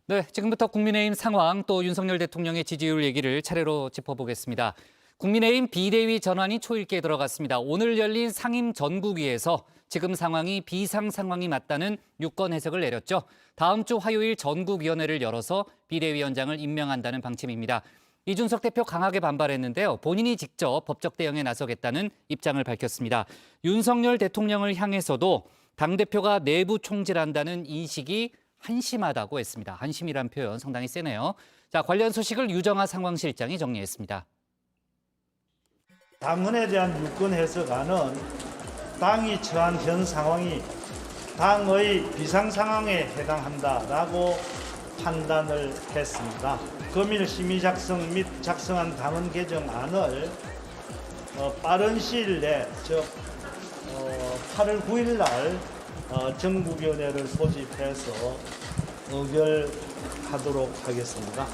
네, 지금부터 국민의힘 상황 또 윤석열 대통령의 지지율 얘기를 차례로 짚어보겠습니다. 국민의힘 비대위 전환이 초읽기에 들어갔습니다. 오늘 열린 상임 전국위에서 지금 상황이 비상 상황이 맞다는 유권 해석을 내렸죠. 다음 주 화요일 전국위원회를 열어서 비대위원장을 임명한다는 방침입니다. 이준석 대표 강하게 반발했는데요. 본인이 직접 법적 대응에 나서겠다는 입장을 밝혔습니다. 윤석열 대통령을 향해서도 당대표가 내부 총질한다는 인식이 한심하다고 했습니다. 한심이란 표현 상당히 세네요. 자, 관련 소식을 유정아 상황실장이 정리했습니다. 당헌에 대한 유권 해석안은 당이 처한 현 상황이 당의 비상 상황에 해당한다라고 판단을 했습니다. 검일 심의 작성 및 작성한 당헌 개정안을 빠른 시일 내, 즉 8월 9일 날 전국위원회를 소집해서 의결하도록 하겠습니다.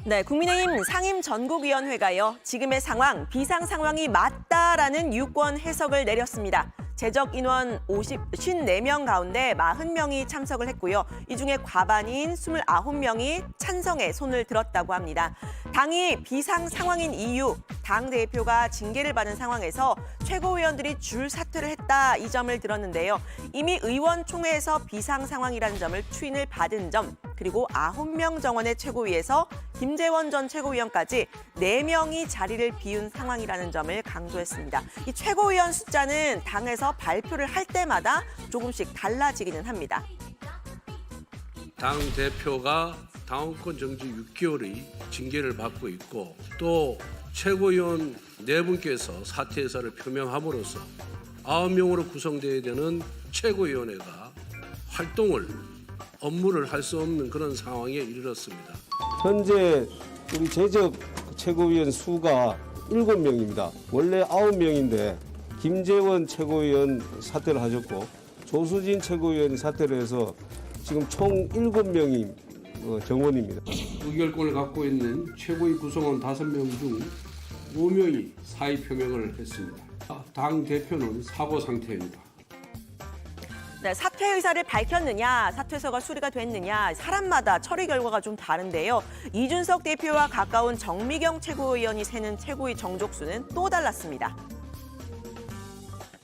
네, 국민의힘 상임전국위원회가요. 지금의 상황, 비상 상황이 맞다라는 유권 해석을 내렸습니다. 제적 인원 54명 가운데 40명이 참석을 했고요. 이 중에 과반인 29명이 찬성에 손을 들었다고 합니다. 당이 비상 상황인 이유, 당대표가 징계를 받은 상황에서 최고위원들이 줄 사퇴를 했다 이 점을 들었는데요. 이미 의원총회에서 비상 상황이라는 점을 추인을 받은 점, 그리고 9명 정원의 최고위에서 김재원 전 최고위원까지 4명이 자리를 비운 상황이라는 점을 강조했습니다. 이 최고위원 숫자는 당에서 발표를 할 때마다 조금씩 달라지기는 합니다. 당 대표가 당원권 정지 6개월의 징계를 받고 있고 또 최고위원 4분께서 사퇴 의사를 표명함으로써 9명으로 구성되어야 되는 최고위원회가 업무를 할 수 없는 그런 상황에 이르렀습니다. 현재 우리 재적 최고위원 수가 7명입니다. 원래 9명인데 김재원 최고위원 사퇴를 하셨고 조수진 최고위원 사퇴를 해서 지금 총 7명이 정원입니다. 의결권을 갖고 있는 최고위 구성원 5명 중 5명이 사의 표명을 했습니다. 당 대표는 사고 상태입니다. 네, 사퇴 의사를 밝혔느냐, 사퇴서가 수리가 됐느냐, 사람마다 처리 결과가 좀 다른데요. 이준석 대표와 가까운 정미경 최고위원이 세는 최고위 정족수는 또 달랐습니다.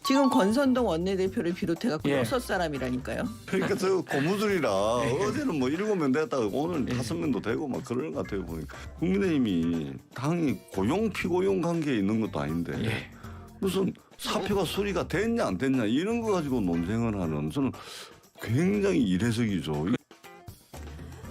지금 권선동 원내대표를 비롯해갖고 예. 6사람이라니까요. 그러니까 저 고무줄이라 어제는 뭐 7명 됐다가 오늘 5명도 되고 막 그러는 것 같아요 보니까. 국민의힘이 당이 고용 피고용 관계에 있는 것도 아닌데 무슨 사표가 수리가 됐냐 안 됐냐 이런 거 가지고 논쟁을 하는 저는 굉장히 이례적이죠.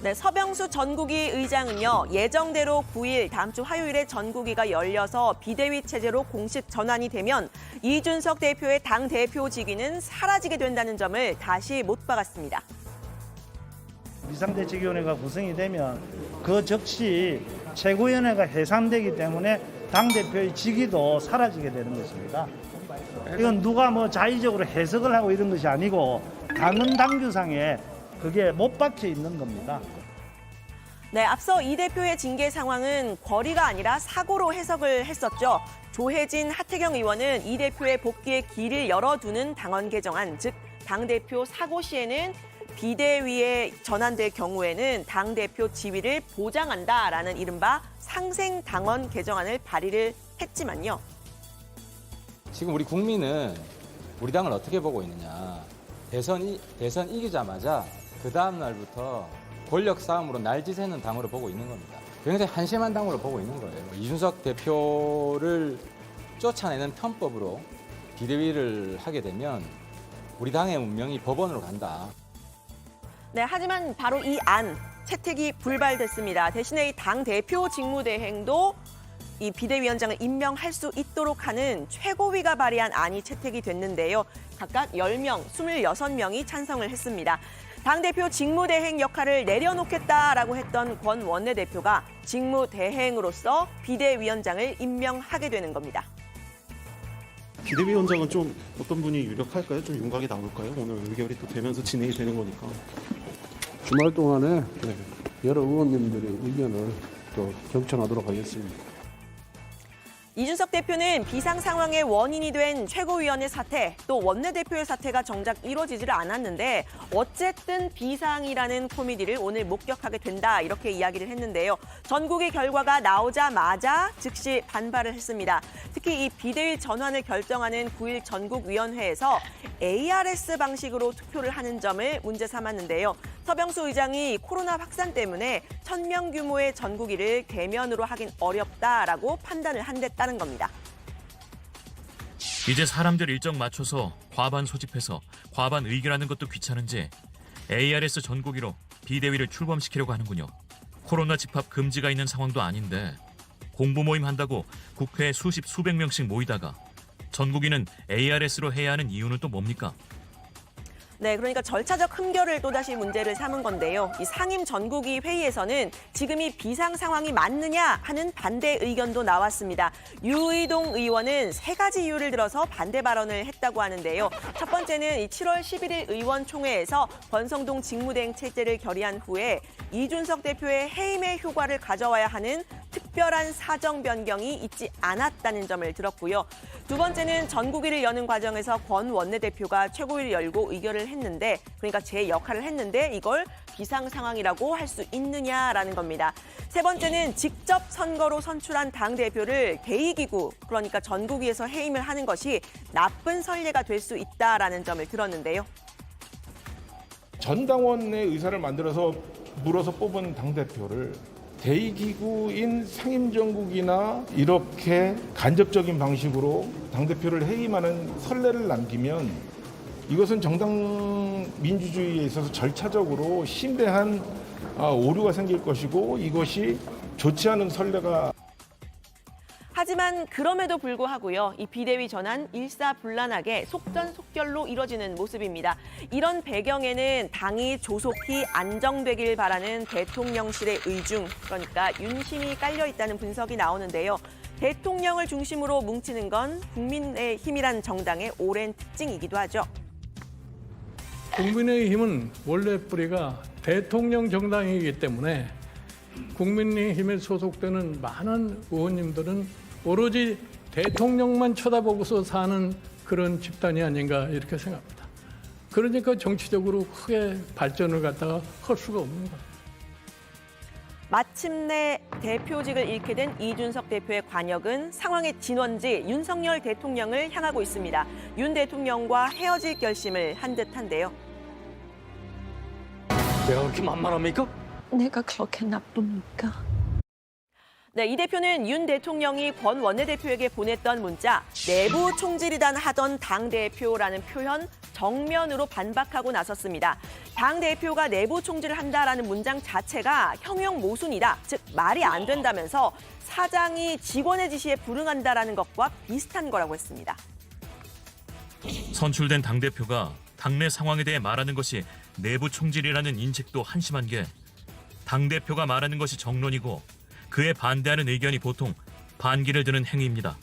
네, 서병수 전국위 의장은요, 예정대로 9일 다음 주 화요일에 전국위가 열려서 비대위 체제로 공식 전환이 되면 이준석 대표의 당 대표 직위는 사라지게 된다는 점을 다시 못 박았습니다. 비상대책위원회가 구성이 되면 그 즉시 최고위원회가 해산되기 때문에 당대표의 직위도 사라지게 되는 것입니다. 이건 누가 뭐 자의적으로 해석을 하고 이런 것이 아니고 당헌 당규상에 그게 못 박혀 있는 겁니다. 네, 앞서 이 대표의 징계 상황은 거리가 아니라 사고로 해석을 했었죠. 조혜진, 하태경 의원은 이 대표의 복귀의 길을 열어두는 당헌 개정안, 즉 당대표 사고 시에는 비대위에 전환될 경우에는 당대표 지위를 보장한다라는 이른바 상생당헌 개정안을 발의를 했지만요. 지금 우리 국민은 우리 당을 어떻게 보고 있느냐. 대선 이기자마자 그 다음 날부터 권력 싸움으로 날지새는 당으로 보고 있는 겁니다. 굉장히 한심한 당으로 보고 있는 거예요. 이준석 대표를 쫓아내는 편법으로 비대위를 하게 되면 우리 당의 운명이 법원으로 간다. 네, 하지만 바로 이 안 채택이 불발됐습니다. 대신에 이 당 대표 직무대행도 이 비대위원장을 임명할 수 있도록 하는 최고위가 발의한 안이 채택이 됐는데요. 각각 10명, 26명이 찬성을 했습니다. 당대표 직무대행 역할을 내려놓겠다라고 했던 권 원내대표가 직무대행으로서 비대위원장을 임명하게 되는 겁니다. 비대위원장은 좀 어떤 분이 유력할까요? 좀 윤곽이 나올까요? 오늘 의결이 또 되면서 진행이 되는 거니까. 주말 동안에 여러 의원님들의 의견을 또 경청하도록 하겠습니다. 이준석 대표는 비상 상황의 원인이 된 최고위원의 사퇴, 또 원내대표의 사퇴가 정작 이루어지지를 않았는데 어쨌든 비상이라는 코미디를 오늘 목격하게 된다 이렇게 이야기를 했는데요. 전국의 결과가 나오자마자 즉시 반발을 했습니다. 특히 이 비대위 전환을 결정하는 9일 전국위원회에서 ARS 방식으로 투표를 하는 점을 문제 삼았는데요. 서병수 의장이 코로나 확산 때문에 1,000명 규모의 전국위를 대면으로 하긴 어렵다라고 판단을 한댔다는 겁니다. 이제 사람들 일정 맞춰서 과반 소집해서 과반 의결하는 것도 귀찮은지 ARS 전국위로 비대위를 출범시키려고 하는군요. 코로나 집합 금지가 있는 상황도 아닌데 공부 모임 한다고 국회에 수백 명씩 모이다가 전국위는 ARS로 해야 하는 이유는 또 뭡니까? 네, 그러니까 절차적 흠결을 또다시 문제를 삼은 건데요. 이 상임 전국위 회의에서는 지금이 비상 상황이 맞느냐 하는 반대 의견도 나왔습니다. 유의동 의원은 3가지 이유를 들어서 반대 발언을 했다고 하는데요. 첫 번째는 이 7월 11일 의원총회에서 권성동 직무대행 체제를 결의한 후에 이준석 대표의 해임의 효과를 가져와야 하는 특별한 사정 변경이 있지 않았다는 점을 들었고요. 두 번째는 전국위를 여는 과정에서 권 원내대표가 최고위를 열고 의결을 했는데, 그러니까 제 역할을 했는데 이걸 비상 상황이라고 할 수 있느냐라는 겁니다. 세 번째는 직접 선거로 선출한 당대표를 대의기구, 그러니까 전국위에서 해임을 하는 것이 나쁜 선례가 될 수 있다라는 점을 들었는데요. 전당원의 의사를 물어서 뽑은 당대표를 대의기구인 상임정국이나 이렇게 간접적인 방식으로 당대표를 해임하는 선례를 남기면 이것은 정당 민주주의에 있어서 절차적으로 심대한 오류가 생길 것이고 이것이 좋지 않은 선례가. 하지만 그럼에도 불구하고요, 이 비대위 전환 일사불란하게 속전속결로 이뤄지는 모습입니다. 이런 배경에는 당이 조속히 안정되길 바라는 대통령실의 의중, 그러니까 윤심이 깔려 있다는 분석이 나오는데요. 대통령을 중심으로 뭉치는 건 국민의힘이란 정당의 오랜 특징이기도 하죠. 국민의힘은 원래 뿌리가 대통령 정당이기 때문에 국민의힘에 소속되는 많은 의원님들은 오로지 대통령만 쳐다보고서 사는 그런 집단이 아닌가 이렇게 생각합니다. 그러니까 정치적으로 크게 발전을 갖다가 할 수가 없는 거예요. 마침내 대표직을 잃게 된 이준석 대표의 관역은 상황의 진원지 윤석열 대통령을 향하고 있습니다. 윤 대통령과 헤어질 결심을 한 듯한데요. 내가 그렇게 만만합니까? 내가 그렇게 나쁩니까? 네, 이 대표는 윤 대통령이 권 원내대표에게 보냈던 문자, 내부 총질이단 하던 당대표라는 표현 정면으로 반박하고 나섰습니다. 당대표가 내부 총질을 한다라는 문장 자체가 형용 모순이다, 즉 말이 안 된다면서 사장이 직원의 지시에 불응한다라는 것과 비슷한 거라고 했습니다. 선출된 당대표가 당내 상황에 대해 말하는 것이 내부 총질이라는 인식도 한심한 게 당대표가 말하는 것이 정론이고 그에 반대하는 의견이 보통 반기를 드는 행위입니다.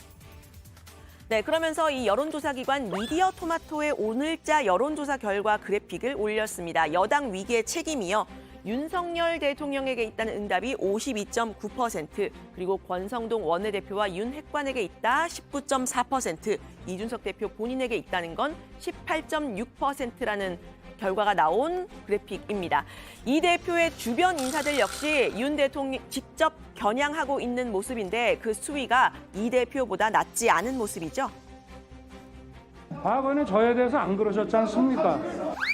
네, 그러면서 이 여론조사기관 미디어 토마토의 오늘자 여론조사 결과 그래픽을 올렸습니다. 여당 위기의 책임이요. 윤석열 대통령에게 있다는 응답이 52.9%, 그리고 권성동 원내대표와 윤 핵관에게 있다 19.4%, 이준석 대표 본인에게 있다는 건 18.6%라는 결과가 나온 그래픽입니다. 이 대표의 주변 인사들 역시 윤 대통령 직접 겨냥하고 있는 모습인데 그 수위가 이 대표보다 낮지 않은 모습이죠. 과거에는 저에 대해서 안 그러셨지 않습니까?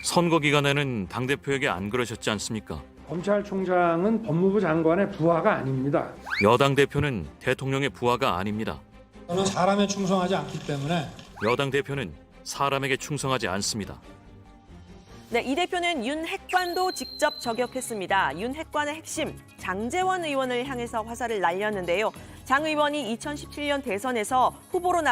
선거 기간에는 당대표에게 안 그러셨지 않습니까? 검찰총장은 법무부 장관의 부하가 아닙니다. 여당 대표는 대통령의 부하가 아닙니다. 저는 사람에 충성하지 않기 때문에 여당 대표는 사람에게 충성하지 않습니다. 네, 이 대표는 윤 핵관도 직접 저격했습니다. 윤 핵관의 핵심, 장제원 의원을 향해서 화살을 날렸는데요. 장 의원이 2017년 대선 후보로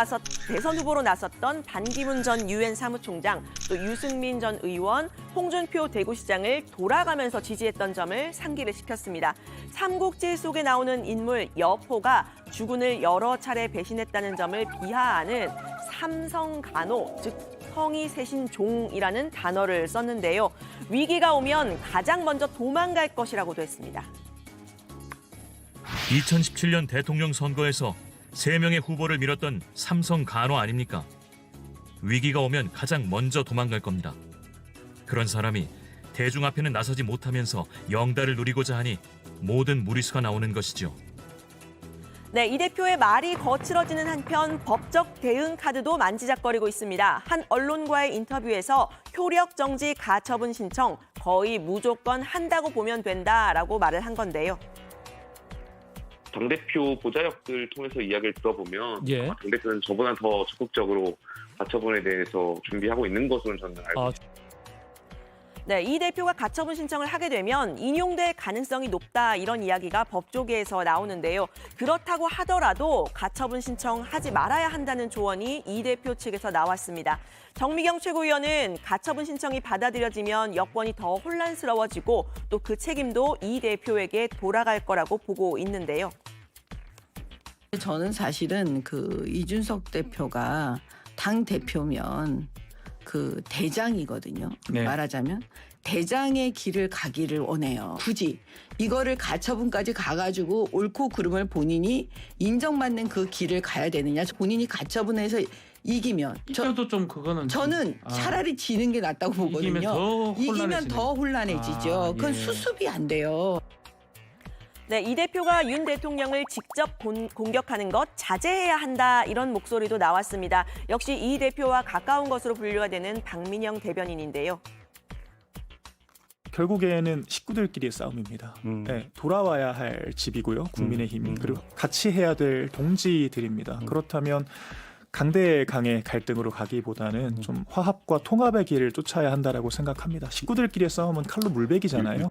나섰던 반기문 전 유엔 사무총장, 또 유승민 전 의원, 홍준표 대구시장을 돌아가면서 지지했던 점을 상기를 시켰습니다. 삼국지 속에 나오는 인물 여포가 주군을 여러 차례 배신했다는 점을 비하하는 삼성간호, 즉 성이 세신 종이라는 단어를 썼는데요. 위기가 오면 가장 먼저 도망갈 것이라고도 했습니다. 2017년 대통령 선거에서 3명의 후보를 밀었던 삼성 간호 아닙니까? 위기가 오면 가장 먼저 도망갈 겁니다. 그런 사람이 대중 앞에는 나서지 못하면서 영달을 누리고자 하니 모든 무리수가 나오는 것이죠. 네, 이 대표의 말이 거칠어지는 한편 법적 대응 카드도 만지작거리고 있습니다. 한 언론과의 인터뷰에서 효력 정지 가처분 신청 거의 무조건 한다고 보면 된다라고 말을 한 건데요. 당대표 보좌역들 통해서 이야기를 들어보면 예. 당대표는 저보다 더 적극적으로 가처분에 대해서 준비하고 있는 것으로 저는 알고 있습니다. 네, 이 대표가 가처분 신청을 하게 되면 인용될 가능성이 높다 이런 이야기가 법조계에서 나오는데요. 그렇다고 하더라도 가처분 신청하지 말아야 한다는 조언이 이 대표 측에서 나왔습니다. 정미경 최고위원은 가처분 신청이 받아들여지면 여권이 더 혼란스러워지고 또 그 책임도 이 대표에게 돌아갈 거라고 보고 있는데요. 저는 사실은 이준석 대표가 당 대표면 대장이거든요. 네. 말하자면 대장의 길을 가기를 원해요. 굳이 이거를 가처분까지 가가지고 옳고 그름을 본인이 인정받는 그 길을 가야 되느냐. 본인이 가처분해서 이기면 이겨도 좀 그거는 저는 차라리 지는 게 낫다고 보거든요. 이기면 더 혼란해지죠. 그건 예. 수습이 안 돼요. 네, 이 대표가 윤 대통령을 직접 공격하는 것 자제해야 한다 이런 목소리도 나왔습니다. 역시 이 대표와 가까운 것으로 분류가 되는 박민영 대변인인데요. 결국에는 식구들끼리의 싸움입니다. 네, 돌아와야 할 집이고요. 국민의힘이. 그리고 같이 해야 될 동지들입니다. 그렇다면 강대 강의 갈등으로 가기보다는 좀 화합과 통합의 길을 쫓아야 한다라고 생각합니다. 식구들끼리의 싸움은 칼로 물베기잖아요.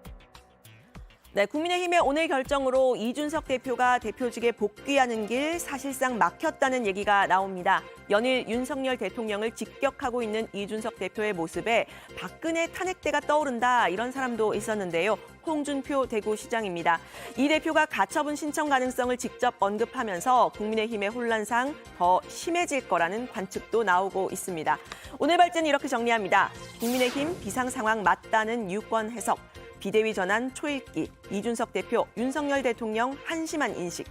네, 국민의힘의 오늘 결정으로 이준석 대표가 대표직에 복귀하는 길 사실상 막혔다는 얘기가 나옵니다. 연일 윤석열 대통령을 직격하고 있는 이준석 대표의 모습에 박근혜 탄핵대가 떠오른다 이런 사람도 있었는데요. 홍준표 대구시장입니다. 이 대표가 가처분 신청 가능성을 직접 언급하면서 국민의힘의 혼란상 더 심해질 거라는 관측도 나오고 있습니다. 오늘 발제는 이렇게 정리합니다. 국민의힘 비상 상황 맞다는 유권 해석. 비대위 전환 초읽기, 이준석 대표, 윤석열 대통령 한심한 인식.